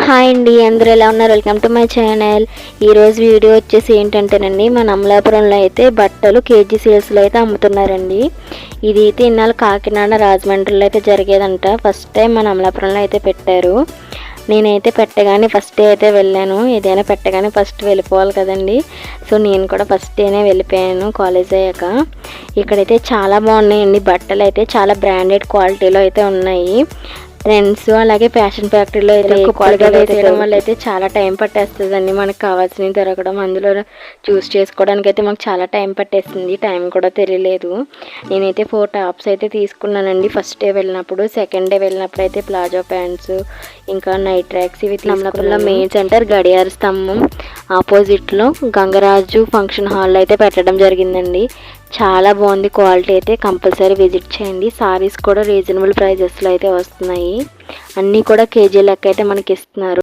Hi అండి, అందరూ ఎలా ఉన్నారు? Welcome to my channel. ఈరోజు వీడియో వచ్చేసి ఏంటంటేనండి, మన అమలాపురంలో అయితే బట్టలు కేజీ సేల్స్లో అయితే అమ్ముతున్నారండి. ఇది అయితే ఇన్నాళ్ళు కాకినాడ రాజమండ్రిలో అయితే జరిగేదంట. ఫస్ట్ టైం మన అమలాపురంలో అయితే పెట్టారు. నేనైతే పెట్టగానే ఫస్ట్ డే అయితే వెళ్ళాను. ఏదైనా పెట్టగానే ఫస్ట్ వెళ్ళిపోవాలి కదండి. సో నేను కూడా ఫస్ట్ డేనే వెళ్ళిపోయాను కాలేజ్ అయ్యాక. ఇక్కడైతే చాలా బాగున్నాయండి బట్టలు, అయితే చాలా బ్రాండెడ్ క్వాలిటీలో అయితే ఉన్నాయి. ట్రెండ్స్ అలాగే ఫ్యాషన్ ఫ్యాక్టరీలో అయితే కుక్కలుగా వేసేయడం వల్ల అయితే చాలా టైం పట్టేస్తుందండి మనకు కావాల్సినవి దొరకడం. అందులో చూస్ చేసుకోవడానికి అయితే మాకు చాలా టైం పట్టేస్తుంది, టైం కూడా తెలియలేదు. నేనైతే 4 టాప్స్ అయితే తీసుకున్నానండి ఫస్ట్ డే వెళ్ళినప్పుడు. సెకండ్ డే వెళ్ళినప్పుడు అయితే ప్లాజో ప్యాంట్స్, ఇంకా నైట్ ట్రాక్స్ ఇవి తీసుకున్నాను. మెయిన్ సెంటర్ గడియార స్తంభం ఆపోజిట్లో గంగరాజు ఫంక్షన్ హాల్లో అయితే పెట్టడం జరిగిందండి. చాలా బాగుంది క్వాలిటీ అయితే, కంపల్సరీ విజిట్ చేయండి. సారీస్ కూడా రీజనబుల్ ప్రైజెస్లో అయితే వస్తున్నాయి. అన్నీ కూడా కేజీ లెక్క అయితే మనకి ఇస్తున్నారు.